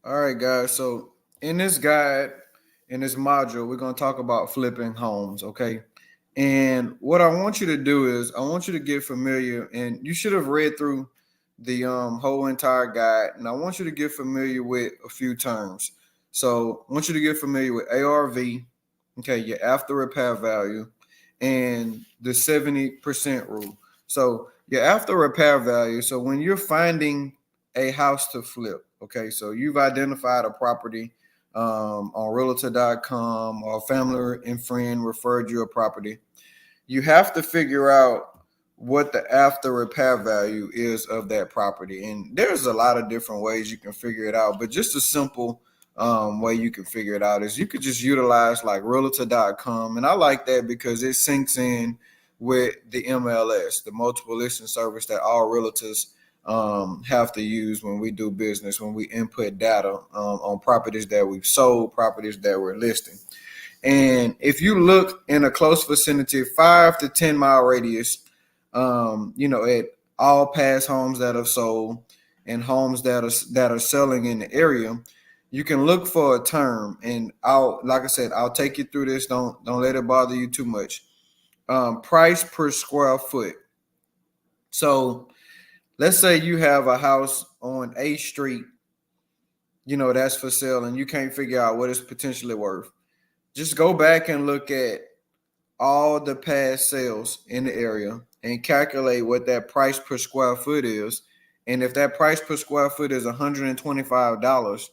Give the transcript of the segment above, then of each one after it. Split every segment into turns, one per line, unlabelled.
All right, guys. So in this guide, in this module, we're going to talk about flipping homes. Okay. And what I want you to do is I want you to get familiar, and you should have read through the whole entire guide. And I want you to get familiar with a few terms. So I want you to get familiar with ARV, okay, your after repair value, and the 70% rule. So your after repair value. So when you're finding a house to flip, okay, so you've identified a property on realtor.com, or family and friend referred you a property. You have to figure out what the after repair value is of that property. And there's a lot of different ways you can figure it out, but just a simple way you can figure it out is you could just utilize like realtor.com. And I like that because it syncs in with the MLS, the multiple listing service that all realtors have to use when we do business, when we input data on properties that we've sold, properties that we're listing. And if you look in a close vicinity, 5 to 10 mile radius, at all past homes that have sold and homes that are selling in the area, you can look for a term. And like I said, I'll take you through this. Don't let it bother you too much. Price per square foot. So let's say you have a house on A Street, that's for sale, and you can't figure out what it's potentially worth. Just go back and look at all the past sales in the area and calculate what that price per square foot is. And if that price per square foot is $125,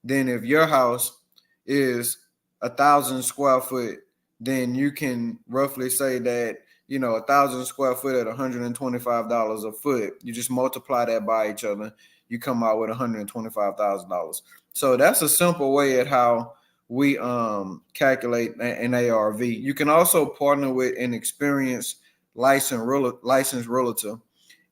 then if your house is 1,000 square foot, then you can roughly say that 1,000 square foot at $125 a foot. You just multiply that by each other, you come out with $125,000. So that's a simple way at how we calculate an ARV. You can also partner with an experienced licensed realtor,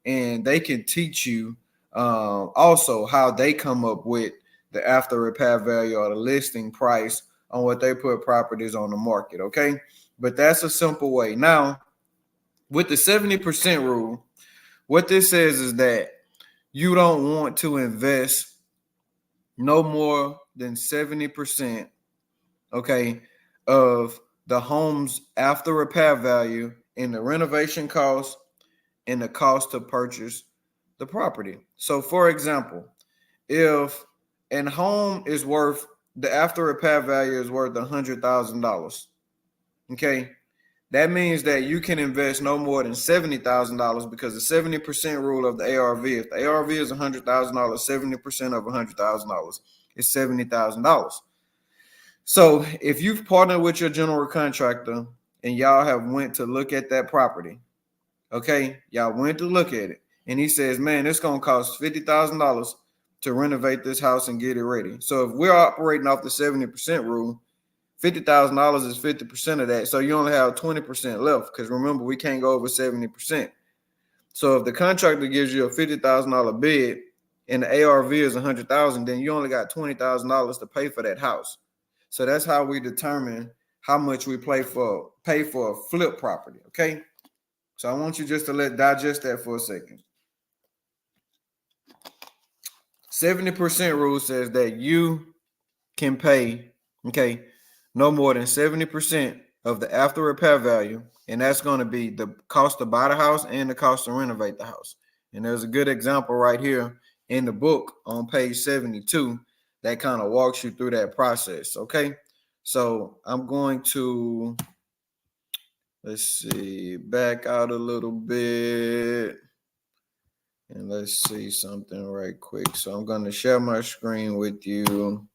and they can teach you also how they come up with the after repair value or the listing price on what they put properties on the market. Okay, but that's a simple way. Now, with the 70% rule, what this says is that you don't want to invest no more than 70%, okay, of the home's after repair value in the renovation cost and the cost to purchase the property. So, for example, if an home is worth, the after repair value is worth $100,000, okay, that means that you can invest no more than $70,000, because the 70% rule of the ARV, if the ARV is $100,000, 70% of $100,000 is $70,000. So if you've partnered with your general contractor and y'all have went to look at that property, okay, y'all went to look at it, and he says, man, it's going to cost $50,000 to renovate this house and get it ready. So if we're operating off the 70% rule, $50,000 is 50% of that. So you only have 20% left, because remember, we can't go over 70%. So if the contractor gives you a $50,000 bid and the ARV is $100,000, then you only got $20,000 to pay for that house. So that's how we determine how much we pay for a flip property. Okay. So I want you just to digest that for a second. 70% rule says that you can pay, okay, no more than 70% of the after repair value. And that's going to be the cost to buy the house and the cost to renovate the house. And there's a good example right here in the book on page 72 that kind of walks you through that process. Okay. So I'm going to, let's see, back out a little bit. And let's see something right quick. So I'm going to share my screen with you.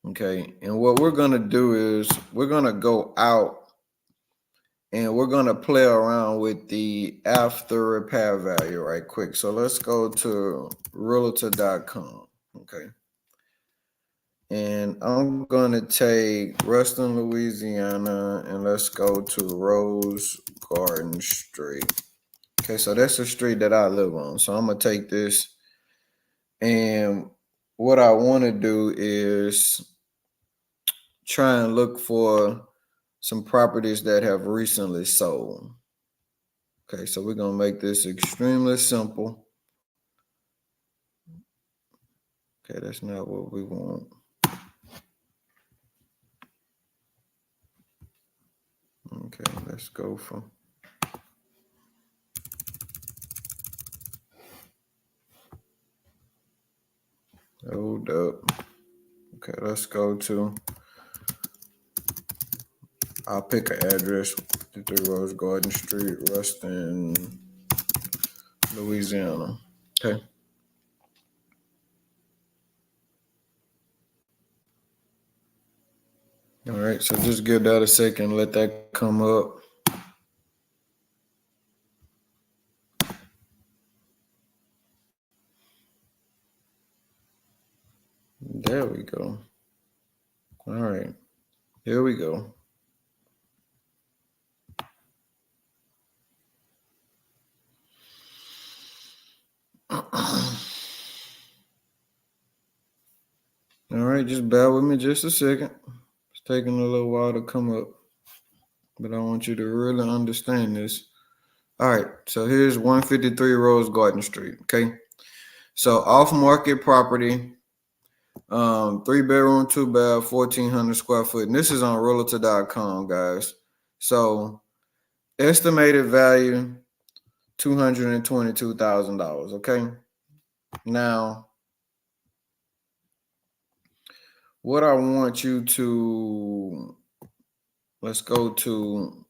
Okay. And what we're going to do is we're going to go out and we're going to play around with the after repair value right quick. So let's go to realtor.com. Okay. And I'm going to take Ruston, Louisiana, and let's go to Rose Garden Street. Okay, so that's the street that I live on. So I'm going to take this, and what I want to do is try and look for some properties that have recently sold. Okay, so we're going to make this extremely simple. Okay, that's not what we want. Okay, let's go from hold up. Okay, let's go to, I'll pick an address, 53 Rose Garden Street, Ruston, Louisiana. Okay. All right, so just give that a second, let that come up. There we go. All right, here we go. All right, just bear with me just a second. It's taking a little while to come up, but I want you to really understand this. All right, so here's 153 Rose Garden Street. Okay, so off market property, 3-bedroom, 2-bath, 1,400 square foot. And this is on realtor.com, guys. So estimated value $222,000. Okay, now what I want you to, let's go to,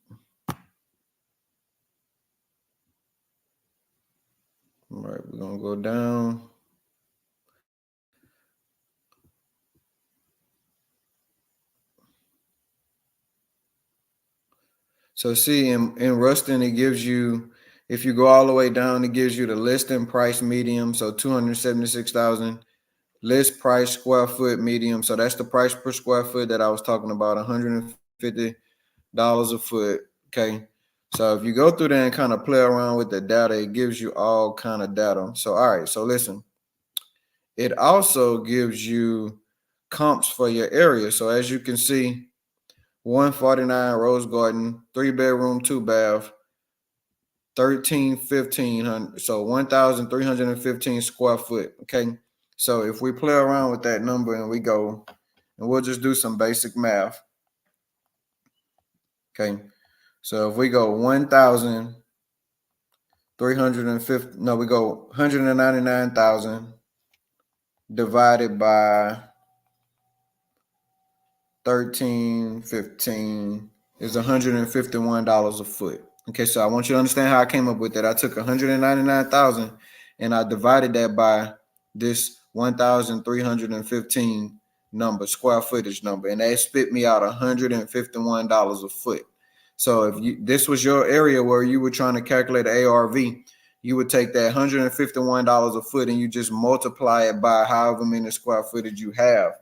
all right, we're gonna go down. So see, in Ruston, it gives you, if you go all the way down, it gives you the listing price medium, so 276,000. List price square foot medium, so that's the price per square foot that I was talking about, $150 a foot. Okay, so if you go through there and kind of play around with the data, it gives you all kind of data. So all right, so listen, it also gives you comps for your area. So as you can see, 149 Rose Garden, 3-bedroom, 2-bath, 1,500, so 1,315 square foot. Okay, so if we play around with that number and we go, and we'll just do some basic math. Okay, so if we go 1,350, no, we go 199,000 divided by 1,315 is $151 a foot. Okay, so I want you to understand how I came up with that. I took 199,000 and I divided that by this 1,315 number, square footage number, and that spit me out $151 a foot. So if this was your area where you were trying to calculate ARV, you would take that $151 a foot and you just multiply it by however many square footage you have.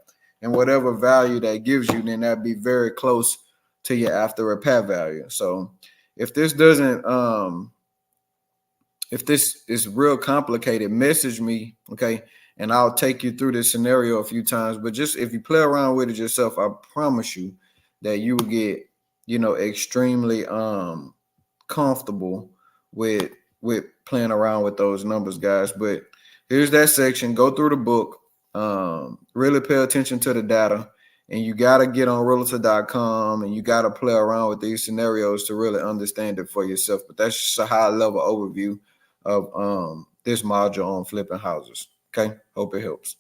And whatever value that gives you, then that'd be very close to your after repair value. So if this doesn't, if this is real complicated, message me, okay? And I'll take you through this scenario a few times. But just if you play around with it yourself, I promise you that you will get, extremely comfortable with playing around with those numbers, guys. But here's that section. Go through the book. Really pay attention to the data, and you got to get on realtor.com and you got to play around with these scenarios to really understand it for yourself. But that's just a high level overview of this module on flipping houses. Okay, hope it helps.